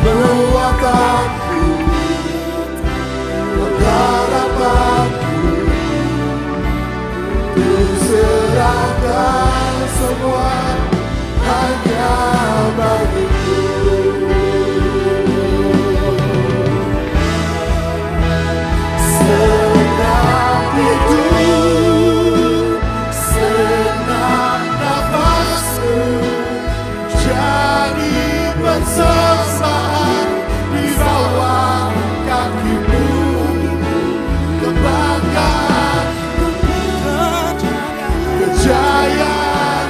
penguatanku, pengharapanku, ku serahkan semua hanya bagimu. Senang hidup, senang nafasku, jadi persembahan di bawah kakimu. Kebanggaan, kejayaan,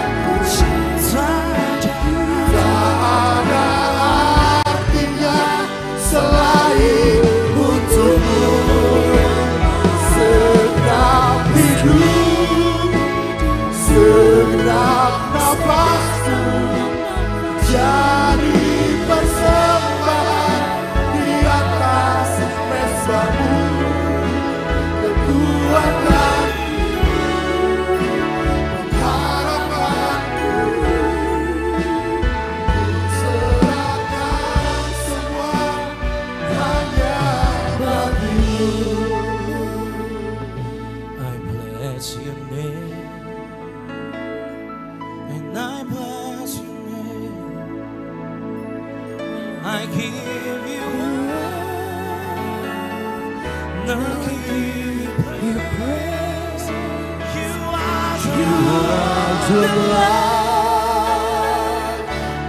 tak ada artinya selain untukmu. Segenap hidup, segenap nafasku, jadi persembahan di atas mesbamu. Kekuatan, pengharapanku, ku serahkan semua hanya bagimu. I bless your name, and I bless your name. I give you and I give you praise. You are the light,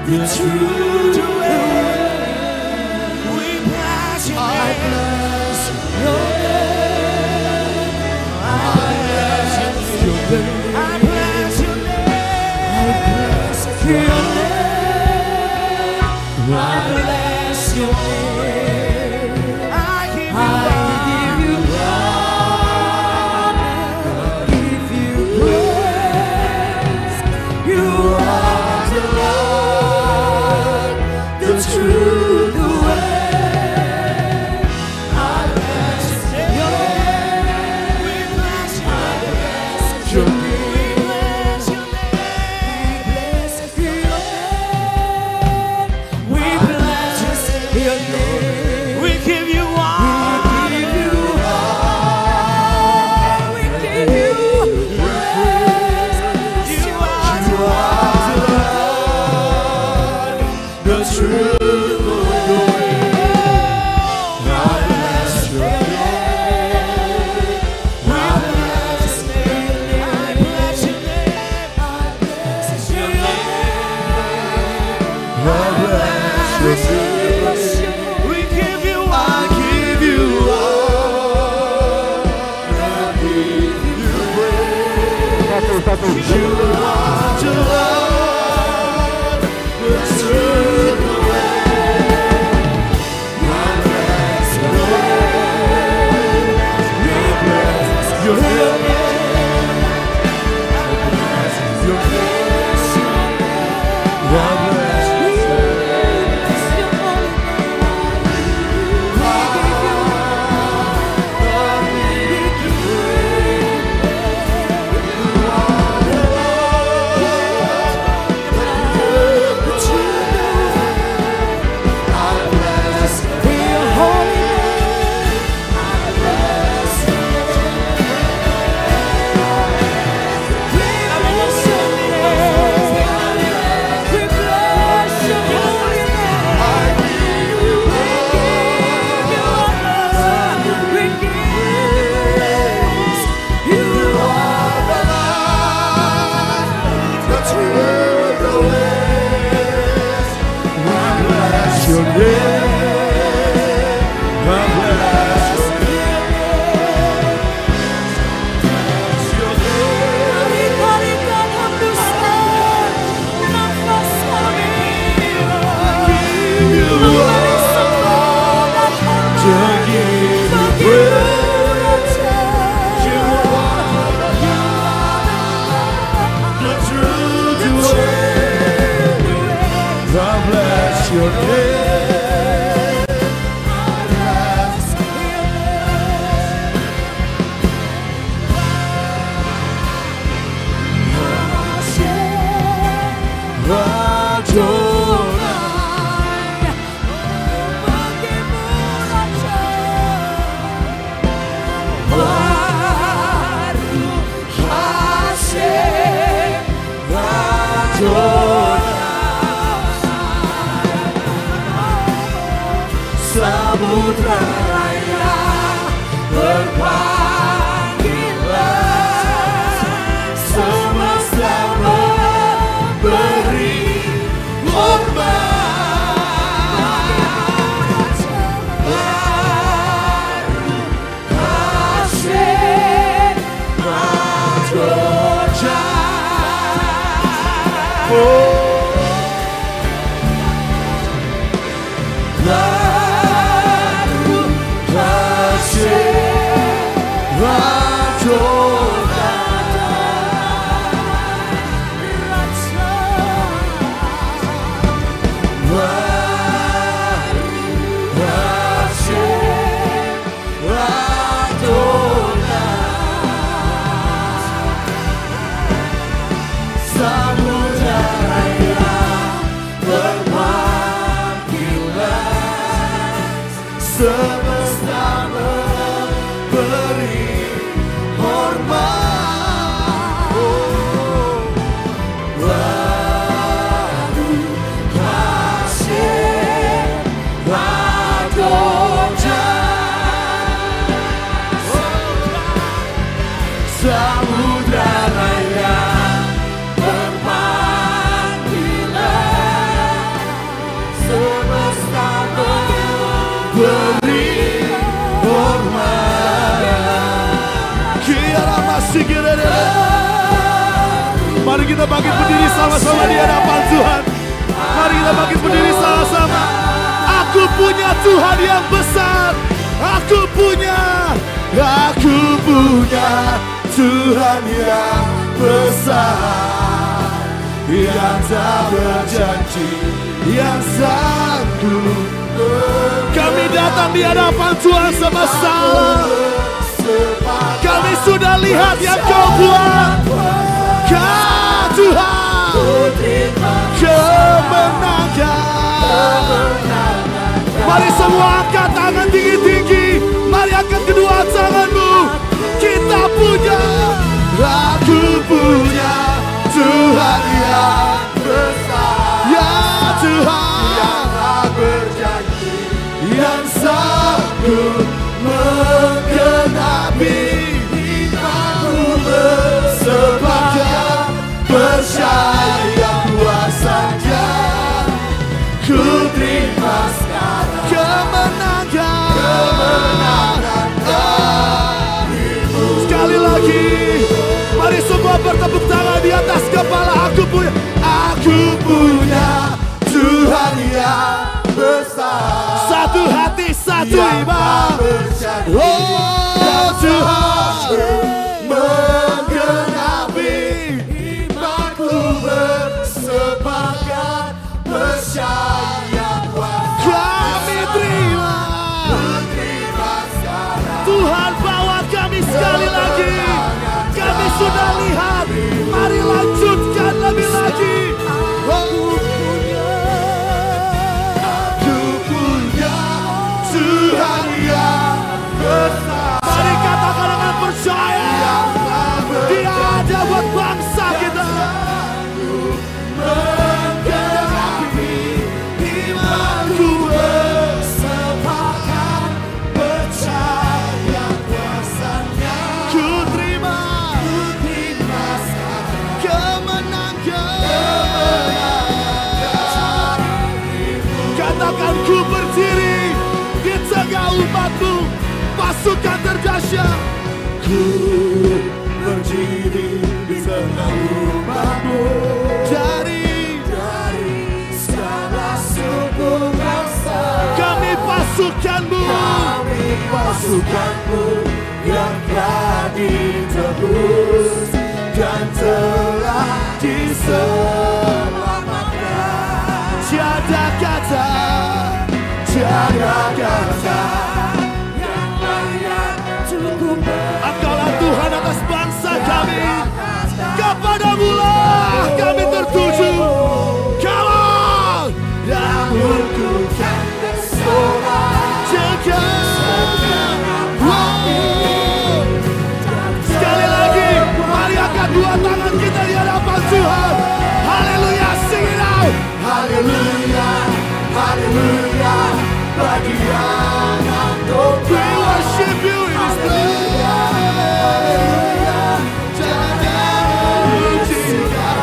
the truth, the way. We bless your name. I bless your name. I bless your name. I bless your name. I bless your name. I bless your name. I give you honor. I give you praise. You are the light, the truth, the way. I bless your name. We bless your name. We bless your name. We give you honor. We give you praise. You are the light, The truth, the way. I bless your name. I bless your name. I bless your name. I bless your name. I bless your name. We give you I give you all. I give you praise. You are the light, the truth, the way. I bless your name. We bless your name. I bless your name. I bless your Semesta memberi hormat. Baru Hashem Adonai. Samudra raya berpanggilan, semesta beri hormat. Kiara masih kira. Mari kita bangkit berdiri sama-sama di hadapan Tuhan. Mari kita bangkit berdiri sama-sama. Aku punya Tuhan yang besar. Aku punya Tuhan yang besar, yang tak berjanji, yang sanggup. Kami datang di hadapan Tuhan semesta. Kami sudah lihat yang Kau buat. Kau Tuhan kemenangan. Mari semua angkat tangan tinggi-tinggi. Mari angkat kedua tanganmu. Kita punya, aku punya Tuhan yang besar. Ya Tuhan yang tak berjanji, yang sanggup menggenapi imanku bersepakat, percaya kuasanya. Ku terima sekarang kemenangan darimu. Sekali lagi, mari semua bertepuk tangan di atas kepala. Aku punya Tuhan yang besar. Satu hati, satu iman. Oh Tuhan, menggenapi imanku bersepakat, percaya kami terima. Tuhan bawa kami sekali lagi. Kami sudah lihat. Mari lanjutkan lebih lagi. Aku punya Tuhan yang besar. Mari katakan dengan percaya. Dia ada buat bangsa kita. Menggenapi imanku bersepakat, percaya kuasanya. Ku terima kemenangan. Katakan ku berdiri di tengah umatmu, pasukan terdahsyat. Ku berdiri di tengah umatmu, dari segala suku bangsa. Kami pasukanmu yang telah ditebus dan telah diselamatkan. Tiada kata yang layak cukup. Engkaulah Tuhan atas bangsa kami. Kepadamulah kami tertuju. Kalau namunku kan bersorak jaga. Sekali lagi, mari angkat dua tangan kita di hadapan Tuhan. Haleluya, sing it out. Haleluya, haleluya, bagi yang untuk we worship you in this place. Haleluya, jangan pujikan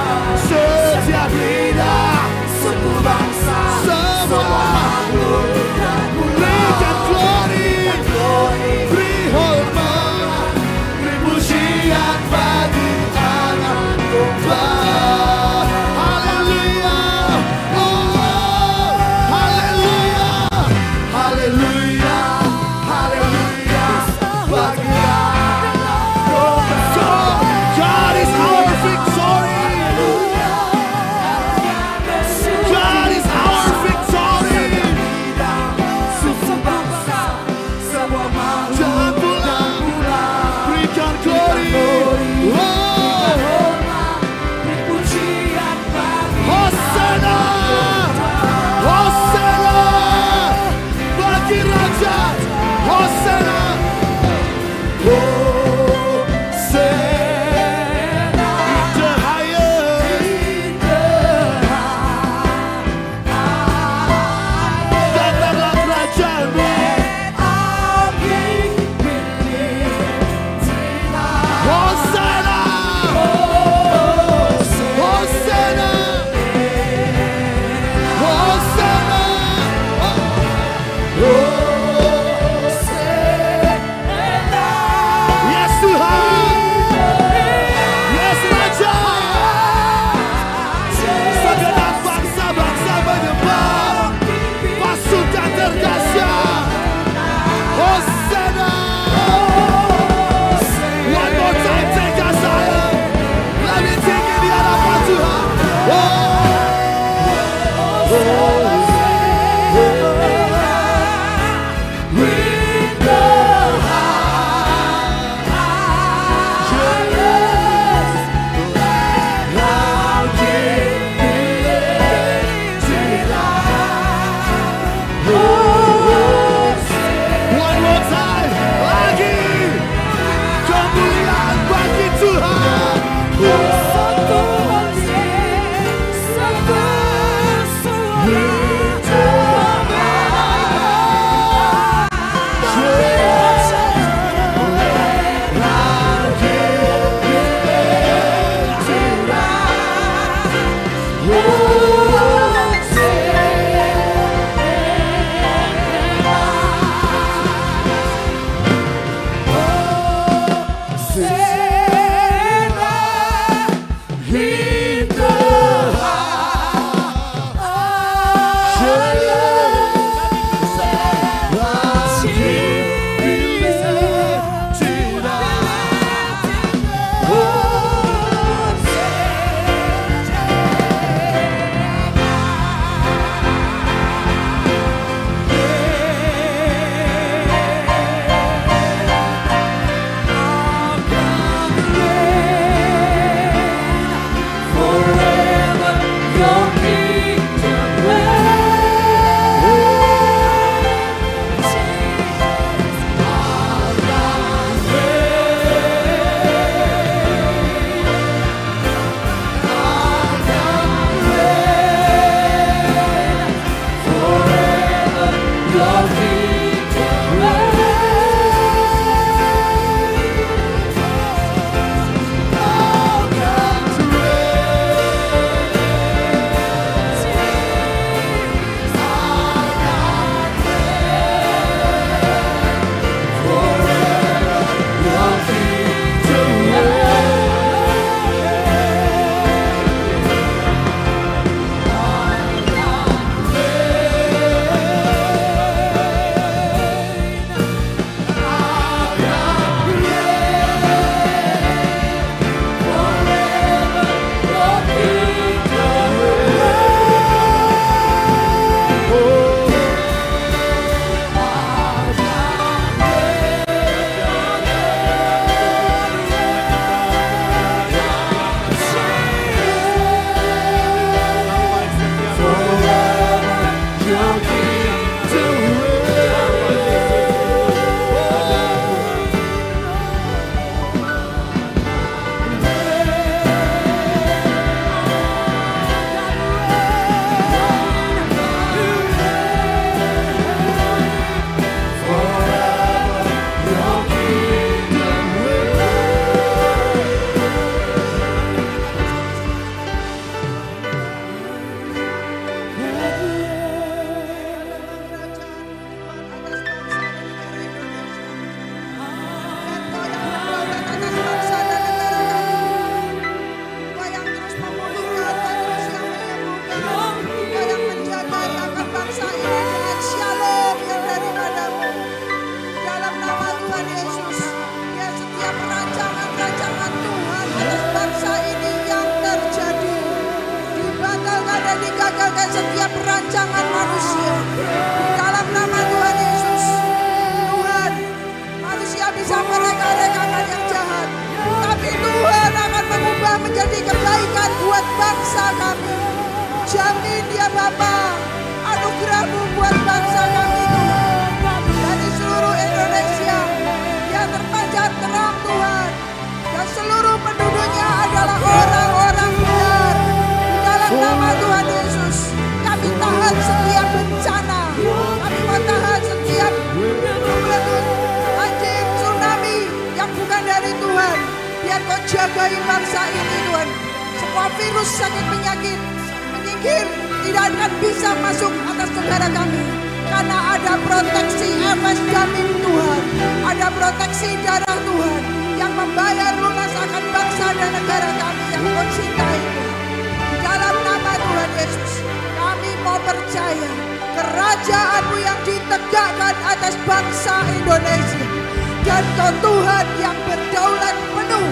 jagai bangsa ini Tuhan. Semua virus sakit penyakit menyingkir, tidak akan bisa masuk atas negara kami. Karena ada proteksi efes jamin Tuhan, ada proteksi darah Tuhan yang membayar lunas akan bangsa dan negara kami yang Kau cintai Tuhan. Di dalam nama Tuhan Yesus, kami mau percaya kerajaan-Mu yang ditegakkan atas bangsa Indonesia. Dan Kau Tuhan yang berdaulat penuh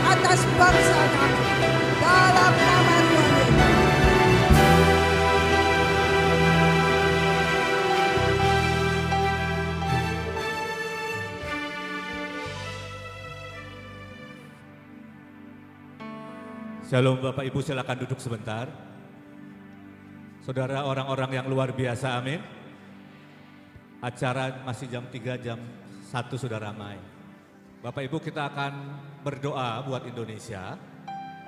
atas bangsa kami. Dalam nama Tuhan Yesus. Shalom Bapak Ibu, silakan duduk sebentar. Saudara, orang-orang yang luar biasa, amin. Acara masih jam 3, jam 1 sudah ramai. Bapak Ibu, kita akan berdoa buat Indonesia.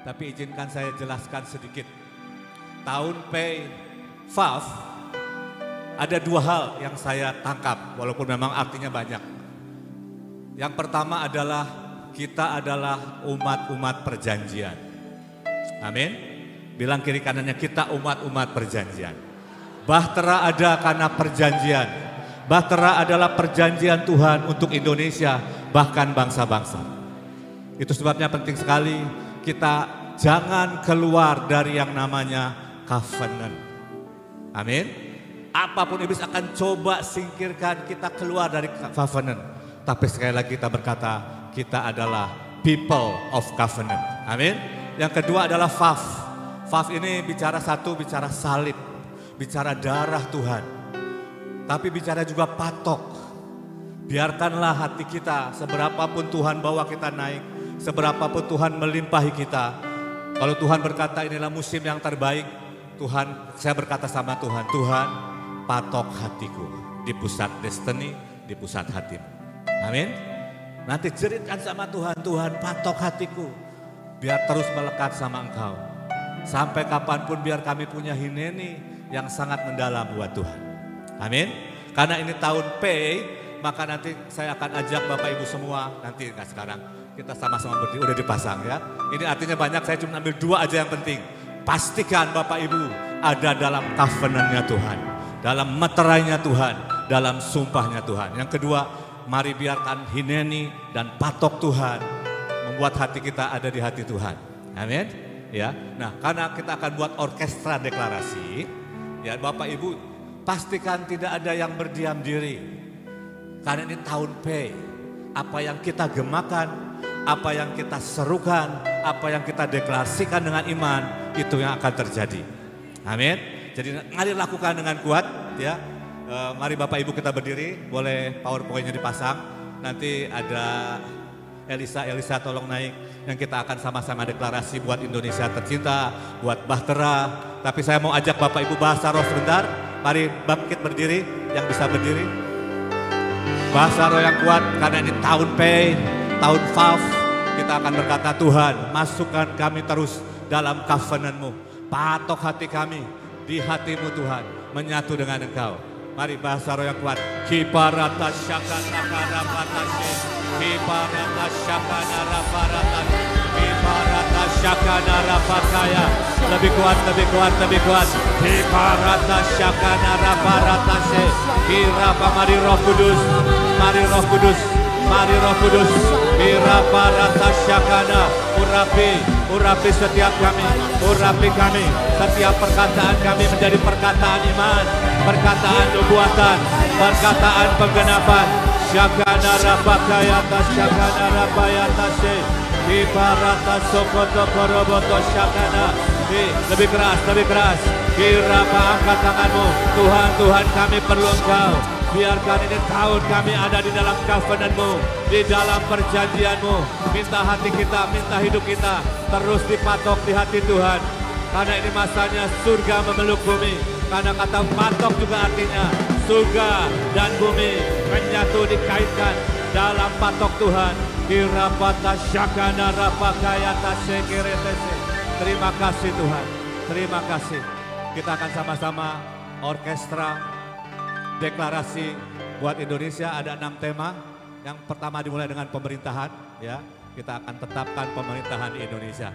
Tapi izinkan saya jelaskan sedikit. Tahun P5 ada 2 hal yang saya tangkap, walaupun memang artinya banyak. Yang pertama adalah kita adalah umat-umat perjanjian. Amin. Bilang kiri kanannya, kita umat-umat perjanjian. Bahtera ada karena perjanjian. Bahtera adalah perjanjian Tuhan untuk Indonesia, bahkan bangsa-bangsa. Itu sebabnya penting sekali kita jangan keluar dari yang namanya covenant. Amin. Apapun iblis akan coba singkirkan kita keluar dari covenant. Tapi sekali lagi kita berkata, kita adalah people of covenant. Amin. Yang kedua adalah fav. Fav ini bicara salib, bicara darah Tuhan. Tapi bicara juga patok. Biarkanlah hati kita, seberapapun Tuhan bawa kita naik, seberapapun Tuhan melimpahi kita. Kalau Tuhan berkata inilah musim yang terbaik, saya berkata sama Tuhan, Tuhan patok hatiku di pusat destiny, di pusat hatimu. Amin. Nanti jeritkan sama Tuhan, Tuhan patok hatiku, biar terus melekat sama Engkau. Sampai kapanpun biar kami punya hineni yang sangat mendalam buat Tuhan. Amin. Karena ini tahun pay, maka nanti saya akan ajak Bapak Ibu semua, nanti enggak sekarang, kita sama-sama berdiri, udah dipasang ya. Ini artinya banyak, saya cuma ambil 2 aja yang penting. Pastikan Bapak Ibu ada dalam covenant-nya Tuhan, dalam meterainya Tuhan, dalam sumpahnya Tuhan. Yang kedua, mari biarkan hineni dan patok Tuhan membuat hati kita ada di hati Tuhan. Amin. Ya. Nah, karena kita akan buat orkestra deklarasi, ya Bapak Ibu pastikan tidak ada yang berdiam diri. Karena ini tahun P. Apa yang kita gemakan, apa yang kita serukan, apa yang kita deklarasikan dengan iman, itu yang akan terjadi. Amin. Jadi mari lakukan dengan kuat ya. Mari Bapak Ibu kita berdiri, boleh PowerPoint-nya dipasang. Nanti ada Elisa tolong naik, yang kita akan sama-sama deklarasi buat Indonesia tercinta, buat Bahtera. Tapi saya mau ajak Bapak Ibu bahasa roh sebentar. Mari bangkit berdiri, yang bisa berdiri. Bahasa roh yang kuat, karena ini tahun P, tahun Fav. Kita akan berkata, Tuhan masukkan kami terus dalam covenant-Mu. Patok hati kami di hati-Mu Tuhan, menyatu dengan Engkau. Mari bahasa roh yang kuat. Kiparata syakana karapatashe. Kiparata syakana raparatan. Kiparata syakana rapakaya. Lebih kuat, lebih kuat, lebih kuat. Kiparata syakana raparatashe. Kirapa, mari Roh Kudus. Mari Roh Kudus. Mari Roh Kudus. Kiraparata syakana. Urapi setiap kami. Urapi kami. Setiap perkataan kami menjadi perkataan iman. Perkataan nubuatan, perkataan penggenapan. Syakana rapakayata, syakana rapayatase. Ibarata sokoto koroboto syakana. Lebih keras, lebih keras. Kirapa, angkat tanganmu. Tuhan, Tuhan kami perlu Engkau. Biarkan ini tahun kami ada di dalam covenant-Mu, di dalam perjanjian-Mu. Minta hati kita, minta hidup kita terus dipatok di hati Tuhan. Karena ini masanya surga memeluk bumi. Karena kata patok juga artinya surga dan bumi menyatu dikaitkan dalam patok Tuhan. Kirapata syakana rapakayata sekeretese. Terima kasih Tuhan, terima kasih. Kita akan sama-sama orkestra deklarasi buat Indonesia. Ada 6 tema. Yang pertama dimulai dengan pemerintahan, ya. Kita akan tetapkan pemerintahan di Indonesia.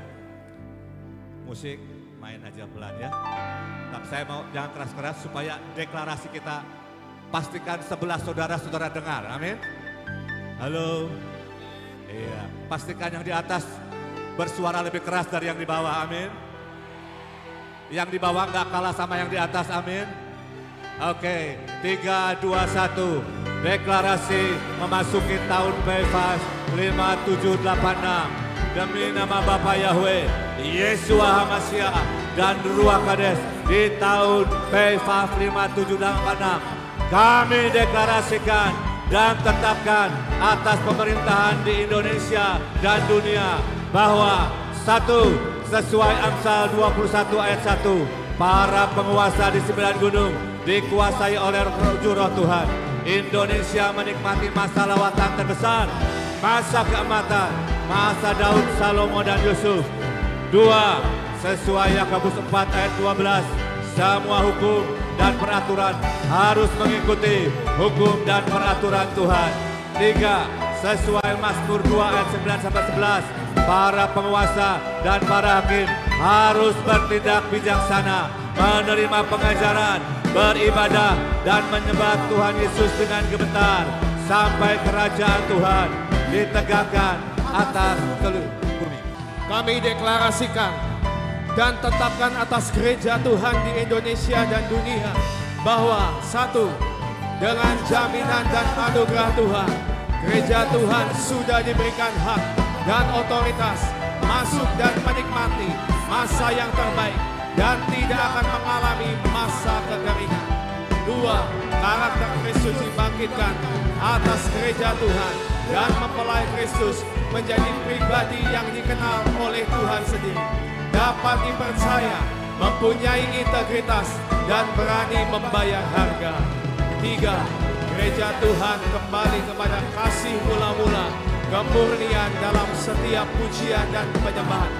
Musik main aja pelan ya. Tapi saya mau jangan keras-keras supaya deklarasi kita pastikan sebelah saudara-saudara dengar. Amin. Halo. Iya, pastikan yang di atas bersuara lebih keras dari yang di bawah. Amin. Yang di bawah nggak kalah sama yang di atas. Amin. Oke, 3, 2, 1. Deklarasi memasuki tahun PFAS 5786. Demi nama Bapa Yahweh, Yesua Hamasya dan Ruach Kades di tahun PFAS 5786. Kami deklarasikan dan tetapkan atas pemerintahan di Indonesia dan dunia bahwa 1. Sesuai Amsal 21 ayat 1, para penguasa di 9 gunung dikuasai oleh Roh Tuhan. Indonesia menikmati masa lawatan terbesar, masa keematan, masa Daud, Salomo dan Yusuf. 2. Sesuai Yakobus 4 ayat 12, semua hukum dan peraturan harus mengikuti hukum dan peraturan Tuhan. 3. Sesuai Mazmur 2 ayat 9-11, para penguasa dan para hakim harus bertindak bijaksana, menerima pengajaran, beribadah dan menyembah Tuhan Yesus dengan gemetar sampai kerajaan Tuhan ditegakkan atas seluruh bumi. Kami deklarasikan dan tetapkan atas gereja Tuhan di Indonesia dan dunia bahwa satu, dengan jaminan dan anugerah Tuhan, gereja Tuhan sudah diberikan hak dan otoritas masuk dan menikmati masa yang terbaik dan tidak akan mengalami masa kekeringan. Dua, karakter Kristus dibangkitkan atas gereja Tuhan dan mempelai Kristus menjadi pribadi yang dikenal oleh Tuhan sendiri, dapat dipercaya, mempunyai integritas dan berani membayar harga. Tiga, gereja Tuhan kembali kepada kasih mula-mula, kemurnian dalam setiap pujian dan penyembahan,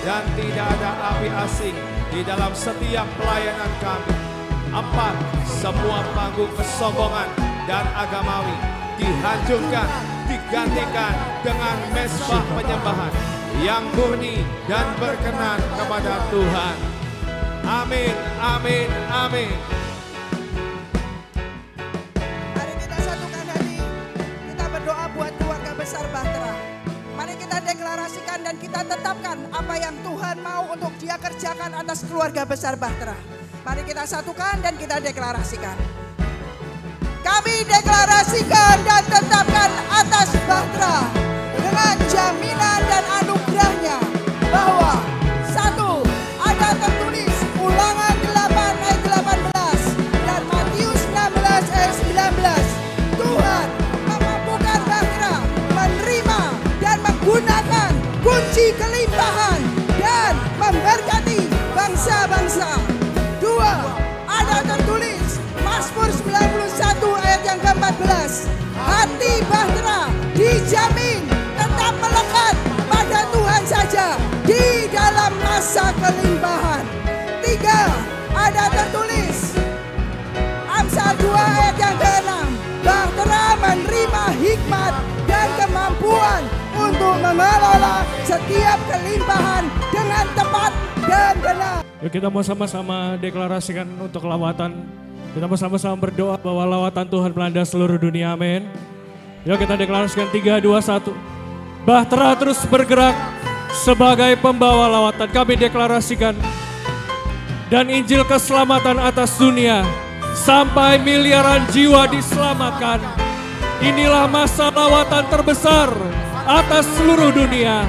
dan tidak ada api asing di dalam setiap pelayanan kami. Empat, semua panggung kesombongan dan agamawi dihancurkan, digantikan dengan mezbah penyembahan yang murni dan berkenan kepada Tuhan. Amin, amin, amin. Mari kita satukan hati, kita berdoa buat keluarga besar Bahtera. Mari kita deklarasikan dan kita tetapkan apa yang Tuhan mau untuk Dia kerjakan atas keluarga besar Bahtera. Mari kita satukan dan kita deklarasikan. Kami deklarasikan dan tetapkan atas Bahtera dengan jaminan dan anugerahnya bahwa satu, ada tertulis Ulangan 8 ayat 18 dan Matius 16 ayat 19. Tuhan memampukan Bahtera menerima dan menggunakan kunci kelimpahan dan memberkati bangsa-bangsa. Dua, ada tertulis Mazmur 91 ayat yang ke-14. Hati Bahtera dijamin tetap melekat pada Tuhan saja di dalam masa kelimpahan. Tiga, ada tertulis Amsal 2 ayat yang ke-6. Bahtera menerima hikmat dan kemampuan untuk mengelola setiap kelimpahan dengan tepat dan benar. Yuk kita mau sama-sama deklarasikan untuk lawatan. Kita mau sama-sama berdoa bahwa lawatan Tuhan melanda seluruh dunia, amin. Yuk kita deklarasikan 3, 2, 1. Bahtera terus bergerak sebagai pembawa lawatan. Kami deklarasikan. Dan Injil keselamatan atas dunia. Sampai miliaran jiwa diselamatkan. Inilah masa lawatan terbesar atas seluruh dunia.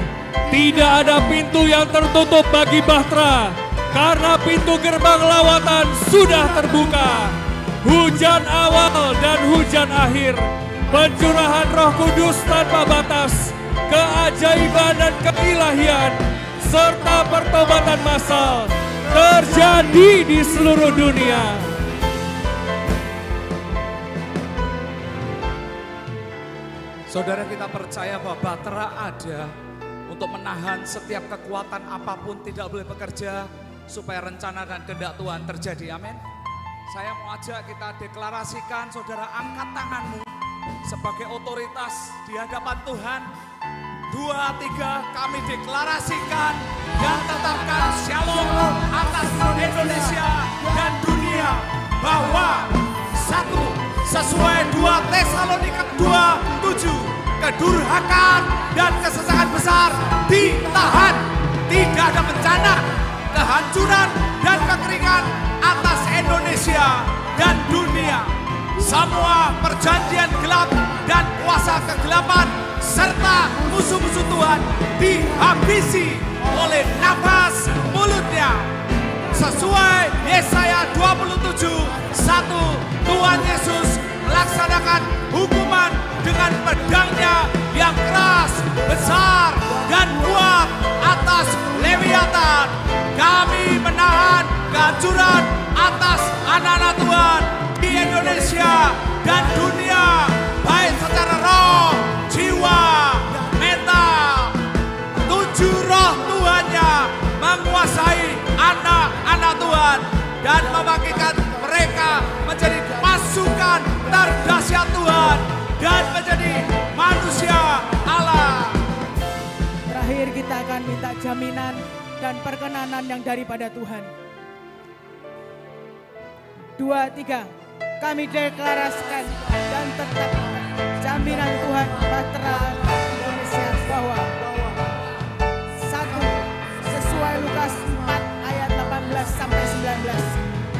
Tidak ada pintu yang tertutup bagi Bahtera. Karena pintu gerbang lawatan sudah terbuka. Hujan awal dan hujan akhir. Pencurahan Roh Kudus tanpa batas. Keajaiban dan keilahian. Serta pertobatan massal. Terjadi di seluruh dunia. Saudara, kita percaya bahwa Bahtera ada untuk menahan setiap kekuatan apapun tidak boleh bekerja supaya rencana dan kehendak Tuhan terjadi. Amin. Saya mau ajak kita deklarasikan, saudara, angkat tanganmu sebagai otoritas di hadapan Tuhan. 2, 3, kami deklarasikan dan tetapkan shalom atas Indonesia dan dunia bahwa satu, sesuai 2 Tesalonika 2:7, kedurhakaan dan kesesakan besar ditahan. Tidak ada bencana, kehancuran dan kekeringan atas Indonesia dan dunia. Semua perjanjian gelap dan kuasa kegelapan serta musuh-musuh Tuhan dihabisi oleh nafas mulutnya. Sesuai Yesaya 27:1, Tuhan Yesus melaksanakan hukuman dengan pedangnya yang keras, besar, dan kuat atas Lewiatan. Kami menahan kehancuran atas anak-anak Tuhan di Indonesia dan dunia, baik secara roh, jiwa, mental. 7 roh Tuhannya menguasai anak-anak Tuhan dan membangkitkan mereka menjadi pasukan terdahsyat Tuhan dan menjadi manusia Allah. Terakhir kita akan minta jaminan dan perkenanan yang daripada Tuhan. 2, 3, kami deklarasikan dan tetap jaminan Tuhan Bahtera Indonesia bahwa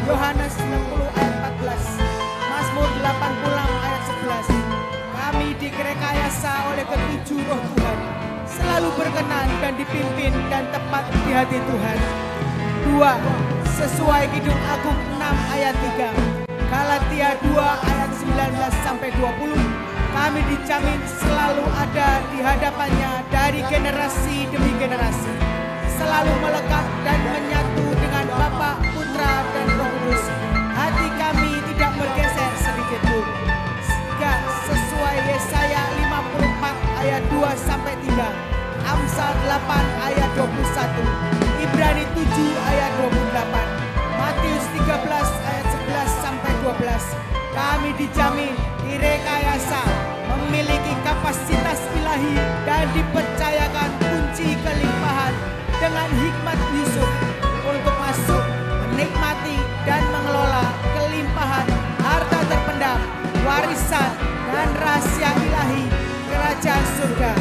Yohanes 60 ayat 14, Mazmur 86 ayat 11. Kami direkayasa oleh ketujuh roh Tuhan, selalu berkenan dan dipimpin dan tepat di hati Tuhan. 2. Sesuai Kidung Agung 6 ayat 3, Galatia 2 ayat 19 sampai 20. Kami dijamin selalu ada di hadapannya dari generasi demi generasi, selalu melekat dan menyatu dengan Bapa, Putra, dan Roh Kudus. Hati kami tidak bergeser sedikit pun. Sesuai Yesaya 54 ayat 2 sampai 3, Amsal 8 ayat 21, Ibrani 7 ayat 28, Matius 13 ayat 11 sampai 12. Kami dijamin direkayasa, memiliki kapasitas ilahi dan dipercayakan kunci kelimpahan dengan hikmat Yusuf untuk masuk, menikmati dan mengelola kelimpahan harta terpendam, warisan dan rahasia ilahi kerajaan surga.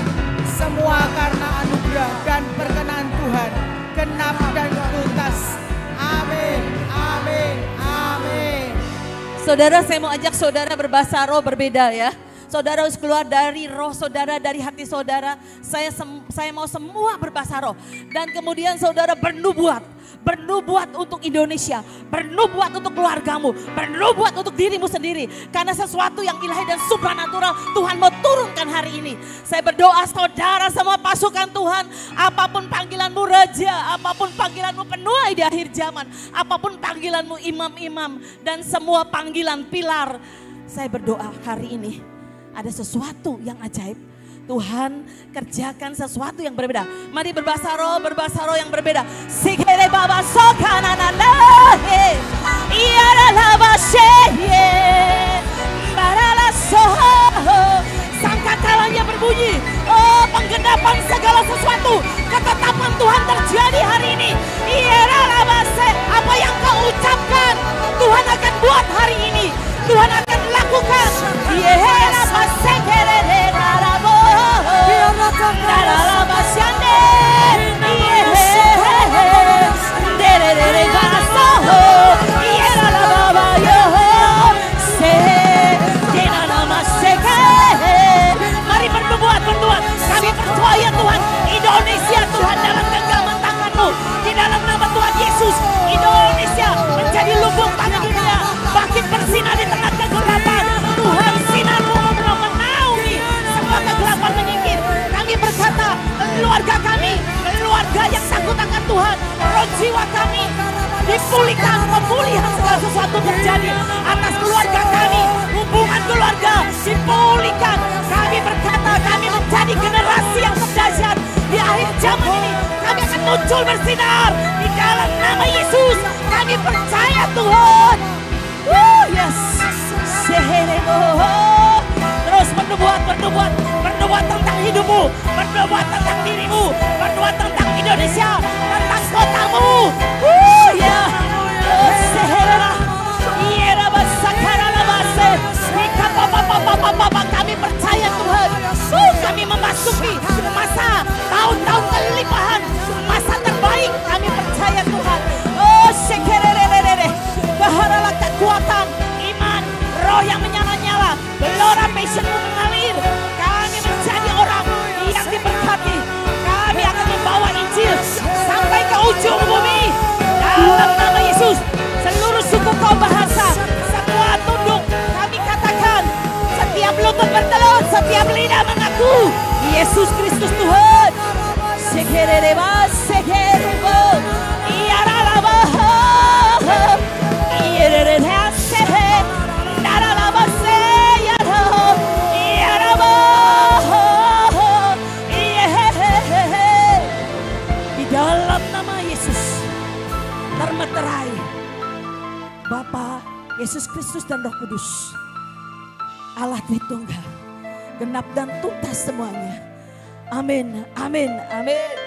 Semua karena anugerah dan perkenan Tuhan, genap dan tuntas. Amin, amin, amin. Saudara, saya mau ajak saudara berbahasa roh berbeda ya. Saudara harus keluar dari roh saudara, dari hati saudara. Saya mau semua berbahasa roh. Dan kemudian saudara bernubuat. Bernubuat untuk Indonesia. Bernubuat untuk keluargamu. Bernubuat untuk dirimu sendiri. Karena sesuatu yang ilahi dan supranatural Tuhan mau turunkan hari ini. Saya berdoa saudara semua pasukan Tuhan. Apapun panggilanmu raja. Apapun panggilanmu penuai di akhir zaman. Apapun panggilanmu imam-imam. Dan semua panggilan pilar. Saya berdoa hari ini. Ada sesuatu yang ajaib. Tuhan kerjakan sesuatu yang berbeda. Mari berbahasa roh yang berbeda. Sikere baba sokanananahe. Iyaralabashe. Baralasoho. Sangkakalanya berbunyi. Oh, penggenapan segala sesuatu. Ketetapan Tuhan terjadi hari ini. Iyaralabase. Apa yang kau ucapkan, Tuhan akan buat hari ini. Tuhan akan lakukan. Mari berbuat. Kami percaya Tuhan, Indonesia Tuhan dalam genggaman tanganmu. Di dalam nama Tuhan Yesus, Indonesia menjadi lumbung tangan dunia. Makin bersinar di tengah kegelapan. Tuhan sinarmu menaungi semua kegelapan menyingkir. Kami berkata, keluarga kami, keluarga yang takut akan Tuhan, roh jiwa kami dipulihkan, pemulihan segala sesuatu terjadi atas keluarga kami, hubungan keluarga dipulihkan. Kami berkata, kami menjadi generasi yang terdahsyat di akhir zaman ini. Kami akan muncul bersinar di dalam nama Yesus. Kami percaya Tuhan. Yes. Terus bernubuat tentang hidupmu, bernubuat tentang dirimu, bernubuat tentang Indonesia, tentang kotamu. Ya. Kami percaya Tuhan. Kami memasuki masa tahun-tahun kelimpahan, masa terbaik. Kami percaya Tuhan. Oh, sekerere, baharalah kekuatan, iman, roh yang menyala-nyala, gelora passionmu mengalir. Kami menjadi orang yang diberkati. Kami akan membawa Injil sampai ke ujung bumi. Dalam nama Yesus, seluruh suku kaum bahasa, semua tunduk. Kami katakan, setiap lutut bertelut, setiap lidah mengaku Yesus Kristus Tuhan. Sekereba, sekerebo, iaralaba, iaralaba, daralaba, seyaro, iaraba, di dalam nama Yesus termeterai Bapa, Yesus Kristus dan Roh Kudus, Allah Tritunggal, genap dan tuntas semuanya. Amin, amin, amin.